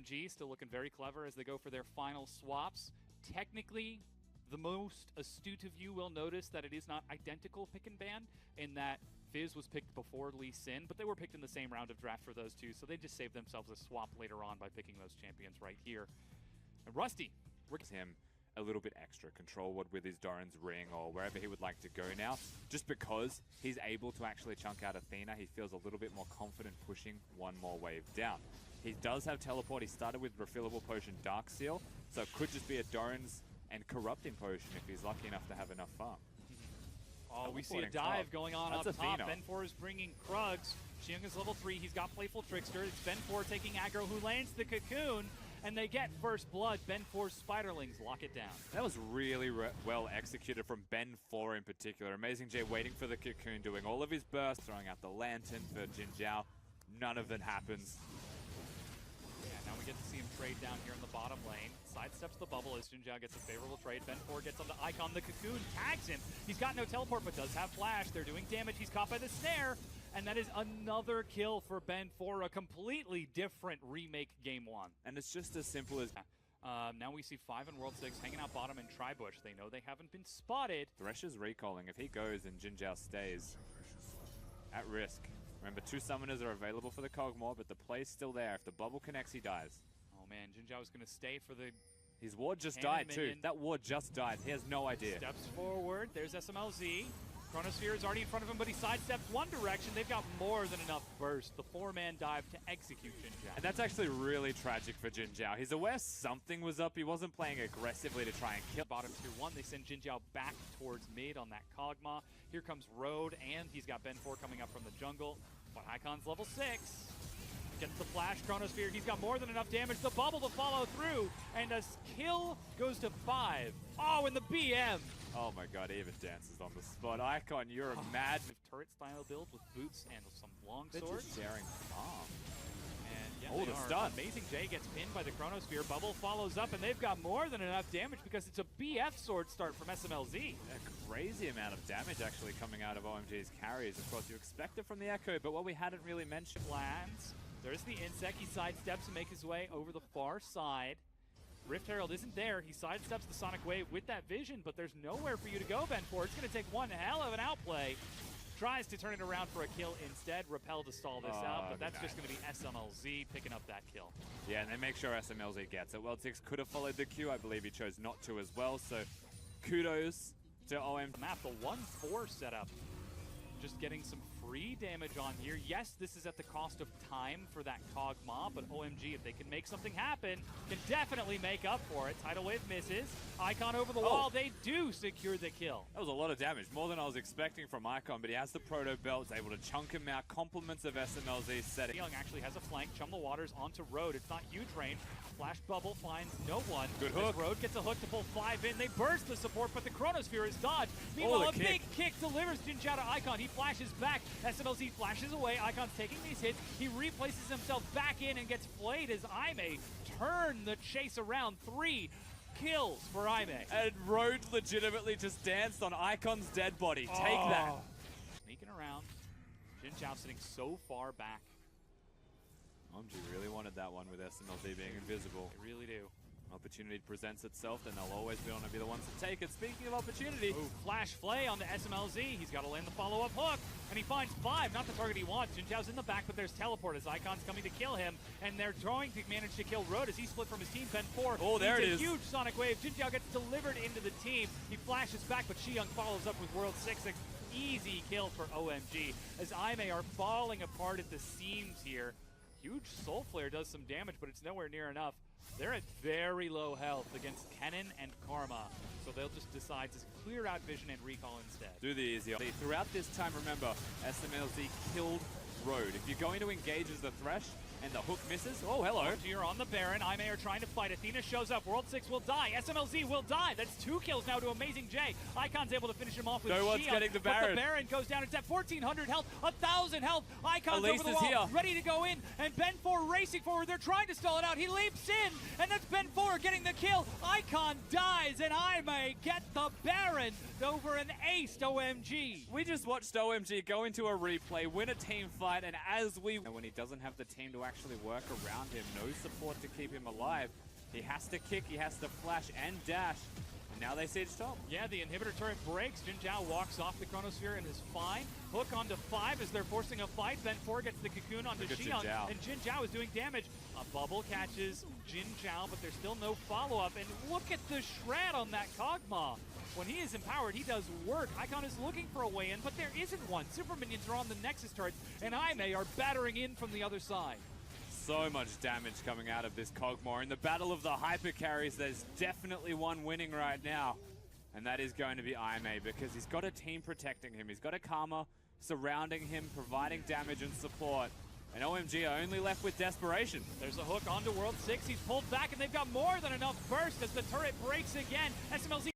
OMG still looking very clever as they go for their final swaps. Technically, the most astute of you will notice that it is not identical pick and ban, in that Fizz was picked before Lee Sin, but they were picked in the same round of draft for those two, so they just saved themselves a swap later on by picking those champions right here. And Rusty, him a little bit extra control with his Doran's ring or wherever he would like to go now. Just because he's able to actually chunk out Athena, he feels a little bit more confident pushing one more wave down. He does have teleport. He started with refillable potion Dark Seal, so it could just be a Doran's and corrupting potion if he's lucky enough to have enough farm. Oh, we see a dive going on up top. Athena. Ben4 is bringing Krugs. Xiong is level 3. He's got Playful Trickster. It's Ben4 taking aggro, who lands the cocoon, and they get first blood. Ben4's Spiderlings lock it down. That was really well executed from Ben4 in particular. Amazing J waiting for the cocoon, doing all of his bursts, throwing out the lantern for Jin Zhao. None of it happens. Now we get to see him trade down here in the bottom lane. Sidesteps the bubble as Jin Zhao gets a favorable trade. Ben4 gets onto Icon. The cocoon tags him. He's got no teleport, but does have flash. They're doing damage. He's caught by the snare. And that is another kill for Ben4. A completely different remake game 1. And it's just as simple as... now we see 5 and World 6 hanging out bottom in Tribush. They know they haven't been spotted. Thresh is recalling. If he goes and Jin Zhao stays, at risk. Remember, 2 summoners are available for the Kog'Maw, but the play's still there. If the bubble connects, he dies. Oh man, Jin Zhao is going to stay for the... His ward just died too. That ward just died. He has no idea. Steps forward. There's SMLZ. Chronosphere is already in front of him, but he sidesteps one direction. They've got more than enough burst. The 4-man dive to execute Jin Zhao. And that's actually really tragic for Jin Zhao. He's aware something was up. He wasn't playing aggressively to try and kill. Bottom tier 1, they send Jin Zhao back towards mid on that Kog'Maw. Here comes Road, and he's got Ben4 coming up from the jungle. But Icon's level 6. Gets the flash, Chronosphere. He's got more than enough damage. The bubble to follow through. And a kill goes to 5. Oh, and the BM. Oh my god, he even dances on the spot. Icon, you're a mad... Turret style build with boots and some long They're swords. just sharing farm. And yeah, oh, the stun. Amazing J gets pinned by the Chronosphere. Bubble follows up, and they've got more than enough damage because it's a BF sword start from SMLZ. A crazy amount of damage actually coming out of OMG's carries. Of course, you expect it from the Echo, but what we hadn't really mentioned... Lands. There's the insect. He sidesteps to make his way over the far side. Rift Herald isn't there. He sidesteps the Sonic Wave with that vision, but there's nowhere for you to go, Ben4. It's going to take one hell of an outplay. Tries to turn it around for a kill instead. Repel to stall this out, but that's just going to be SMLZ picking up that kill. Yeah, and they make sure SMLZ gets it. World 6 could have followed the queue. I believe he chose not to as well, so kudos to OMG. Map, the 1-4 setup. Just getting some free damage on here. Yes, this is at the cost of time for that Kog'Maw, but OMG, if they can make something happen, can definitely make up for it. Tidal Wave misses. Icon over the wall. They do secure the kill. That was a lot of damage, more than I was expecting from Icon, but he has the Proto Belt, able to chunk him out. Compliments of SMLZ's setting. Young actually has a flank. Chum the waters onto Road. It's not huge range. Flash Bubble finds no one. Good hook. Road gets a hook to pull 5 in. They burst the support, but the Chronosphere is dodged. Meanwhile, a big kick delivers Jin Zhao to Icon. He flashes back. SMLZ flashes away. Icon's taking these hits. He replaces himself back in and gets flayed as Aime turn the chase around. 3 kills for Aime. And Road legitimately just danced on Icon's dead body. Take that. Sneaking around. Jin Zhao sitting so far back. OMG really wanted that one with SMLZ being invisible. They really do. Opportunity presents itself, then they'll always want to be the ones to take it. Speaking of opportunity. Ooh, flash flay on the SMLZ. He's got to land the follow-up hook, and he finds 5. Not the target he wants. Jin Zhao's in the back, but there's teleport as Icon's coming to kill him, and they're trying to manage to kill Road as he split from his team. Ben4. Oh, there it is. Huge Sonic Wave. Jin Zhao gets delivered into the team. He flashes back, but Xiong follows up with World 6. Easy kill for OMG as Aime are falling apart at the seams here. Huge Soul Flare does some damage, but it's nowhere near enough. They're at very low health against Kennen and Karma, so they'll just decide to clear out Vision and Recall instead. Do the easy. Throughout this time, remember, SMLZ killed Road. If you're going to engage as the Thresh and the hook misses, oh, hello. You're on the Baron. Aime are trying to fight. Athena shows up. World 6 will die. SMLZ will die. That's 2 kills now to Amazing J. Icon's able to finish him off with No one's getting the Baron. But the Baron goes down. It's at 1,400 health, 1,000 health. Icon's Elise over the is wall, here. ready to go in, and Ben4 racing forward. They're trying to stall it out. He leaps in, and that's Ben4 getting the kill. Icon dies, and Aime get the Baron over an aced OMG. We just watched OMG go into a replay, win a team fight, and when he doesn't have the team to actually work around him. No support to keep him alive. He has to kick, he has to flash and dash. And now they siege top. Yeah, the inhibitor turret breaks. Jin Zhao walks off the Chronosphere and is fine. Hook onto 5 as they're forcing a fight. Then 4 gets the cocoon onto Xiang, and Jin Zhao is doing damage. A bubble catches Jin Zhao, but there's still no follow-up. And look at the shred on that Kog'Maw. When he is empowered, he does work. Icon is looking for a way in, but there isn't one. Super minions are on the Nexus turrets, and Aime are battering in from the other side. So much damage coming out of this Kog'Maw. In the battle of the hyper carries, there's definitely one winning right now. And that is going to be Aime, because he's got a team protecting him. He's got a Karma surrounding him, providing damage and support. And OMG are only left with desperation. There's a hook onto World 6. He's pulled back, and they've got more than enough burst as the turret breaks again. SMLZ